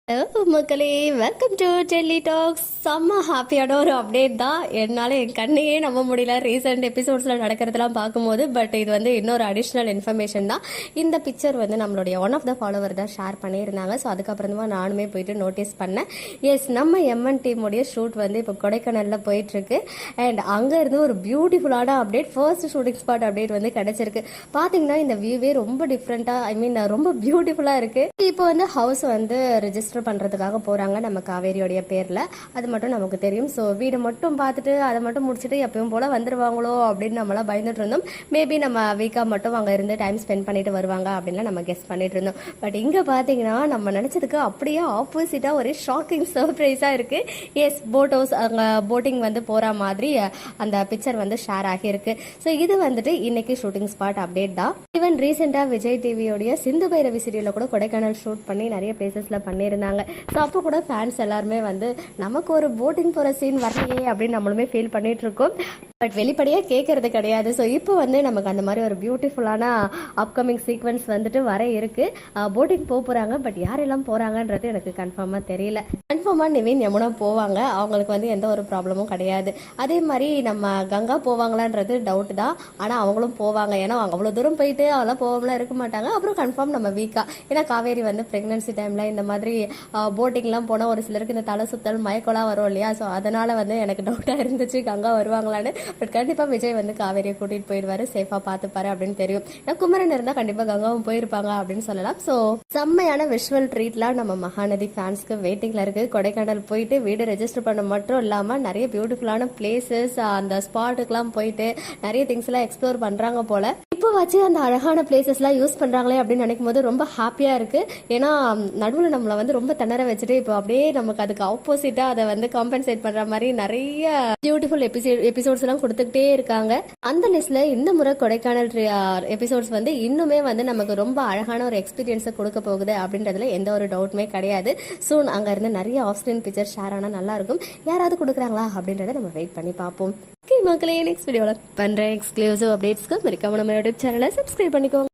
Hello மக்களே, welcome to Delhi tax. செம்ம ஹாப்பியான ஒரு அப்டேட் தான். என்னால் என் கண்ணையே நம்ப முடியல ரீசெண்ட் எபிசோட்ஸில் நடக்கிறதுலாம் பார்க்கும்போது. பட் இது வந்து இன்னொரு அடிஷ்னல் இன்ஃபர்மேஷன் தான். இந்த பிக்சர் வந்து நம்மளுடைய ஒன் ஆஃப் த ஃபாலோவர் தான் ஷேர் பண்ணியிருந்தாங்க. ஸோ அதுக்கப்புறமா நானுமே போயிட்டு நோட்டீஸ் பண்ணேன். எஸ், நம்ம எம்என் டீமுடைய ஷூட் வந்து இப்போ கொடைக்கானலில் போயிட்டுருக்கு. அண்ட் அங்கே இருந்து ஒரு பியூட்டிஃபுல்லான update, first shooting spot update வந்து கிடச்சிருக்கு. பார்த்தீங்கன்னா இந்த வியூவே ரொம்ப டிஃப்ரெண்ட்டாக, ஐ மீன் ரொம்ப பியூட்டிஃபுல்லாக இருக்குது. இப்போ வந்து ஹவுஸ் வந்து ரெஜிஸ்டர் பண்றதுக்காக போறாங்க நம்ம காவேரியோடைய பேர்ல. அது மட்டும் நமக்கு தெரியும். ஸோ வீடு மட்டும் பார்த்துட்டு அதை மட்டும் முடிச்சுட்டு எப்பயும் போல வந்துருவாங்களோ அப்படின்னு நம்மளாம் பயந்துட்டு இருந்தோம். மேபி நம்ம வீக்கா மட்டும் அங்க இருந்து டைம் ஸ்பெண்ட் பண்ணிட்டு வருவாங்க அப்படின்னு நம்ம கெஸ் பண்ணிட்டு இருந்தோம். பட் இங்க பாத்தீங்கன்னா நம்ம நினைச்சதுக்கு அப்படியே ஆப்போசிட்டா ஒரு ஷாக்கிங் சர்ப்ரைஸா இருக்கு. எஸ், போட் ஹவுஸ், அங்க போட்டிங் வந்து போற மாதிரி அந்த பிக்சர் வந்து ஷேர் ஆகியிருக்கு. ஸோ இது வந்துட்டு இன்னைக்கு ஷூட்டிங் ஸ்பாட் அப்டேட் தான். ஈவன் ரீசெண்டா விஜய் டிவியோடைய சிந்து பைரவி சீரியல்ல கூட கொடைக்கானல் ஷூட் பண்ணி நிறைய பிளேசஸ்ல பண்ணியிருந்தாங்க. ஸோ அப்போ கூட ஃபேன்ஸ் எல்லாருமே வந்து நமக்கு ஒரு போட்டிங் போகிற சீன் வரலையே அப்படின்னு நம்மளுமே ஃபீல் பண்ணிட்டு இருக்கோம். பட் வெளிப்படையாக கேட்கறது கிடையாது. ஸோ இப்போ வந்து நமக்கு அந்த மாதிரி ஒரு பியூட்டிஃபுல்லான அப்கமிங் சீக்வன்ஸ் வந்துட்டு வர இருக்கு. போட்டிங் போகிறாங்க. பட் யாரெல்லாம் போகிறாங்கன்றது எனக்கு கன்ஃபார்மாக தெரியல. கன்ஃபார்மாக நிவின் யமுனா போவாங்க. அவங்களுக்கு வந்து எந்த ஒரு ப்ராப்ளமும் கிடையாது. அதே மாதிரி நம்ம கங்கா போவாங்களான்றது டவுட் தான். ஆனால் அவங்களும் போவாங்க. ஏன்னா அவ்வளோ தூரம் போயிட்டு அவெல்லாம் போகாமலாம் இருக்க மாட்டாங்க. அப்புறம் கன்ஃபார்ம் நம்ம வீக்கா, ஏன்னா காவேரி வந்து ப்ரெக்னன்சி டைமில் இந்த மாதிரி போட்டிங்லாம் போனால் ஒரு சிலருக்கு இந்த தலை சுத்தல் மயக்கம்லாம் வரும் இல்லையா. ஸோ அதனால வந்து எனக்கு டவுட்டாக இருந்துச்சு கங்கா வருவாங்களான்னு. பட் கண்டிப்பாக விஜய் வந்து காவேரியை கூட்டிகிட்டு போயிடுவாரு, சேஃபாக பார்த்துப்பாரு அப்படின்னு தெரியும். ஏன்னா குமரன் இருந்தால் கண்டிப்பாக கங்காவும் போயிருப்பாங்க அப்படின்னு சொல்லலாம். ஸோ செம்மையான விஷுவல் ட்ரீட்லாம் நம்ம மகாநதி ஃபேன்ஸ்க்கு வெயிட்டிங்கில் இருக்குது. கொடைக்கானல் போயிட்டு வீடு ரெஜிஸ்டர் பண்ண மட்டும் இல்லாமல் நிறைய பியூட்டிஃபுல்லான பிளேசஸ், அந்த ஸ்பாட்டுக்கெலாம் போயிட்டு நிறைய திங்ஸ்லாம் எக்ஸ்ப்ளோர் பண்ணுறாங்க போல. இப்போ வச்சு அந்த அழகான பிளேசஸ்லாம் யூஸ் பண்ணுறாங்களே அப்படின்னு நினைக்கும் போது ரொம்ப ஹாப்பியாக இருக்குது. ஏன்னா நடுவில் நம்மளை வந்து ரொம்ப திணற வச்சுட்டு இப்போ அப்படியே நமக்கு அதுக்கு ஆப்போசிட்டாக அதை வந்து காம்பன்சேட் பண்ணுற மாதிரி நிறைய பியூட்டிஃபுல் எபிசோட்ஸ் எல்லாம் கொடுத்துக்கிட்டே இருக்காங்க. அந்த லிஸ்ட்ல இந்த முறை கொடைக்கானல் எபிசோட்ஸ் வந்து இன்னுமே வந்து நமக்கு ரொம்ப அழகான ஒரு எக்ஸ்பீரியன்ஸை கொடுக்க போகுது அப்படின்றதுல எந்த ஒரு டவுட்டுமே கிடையாது. சூன் அங்க இருந்து நிறைய ஆஃப் ஸ்கிரீன் பிக்சர் ஷேர் ஆனால் நல்லா இருக்கும். யாராவது கொடுக்குறாங்களா அப்படின்றத நம்ம வெயிட் பண்ணி பார்ப்போம். மக்களே, நெக்ஸ்ட் வீடியோவில் பண்ற எக்ஸ்க்ளூசிவ் அப்டேட்ஸ்க்கு மறக்காம நம்ம யூடியூப் சேனலை சப்ஸ்கிரைப் பண்ணிக்கோங்க.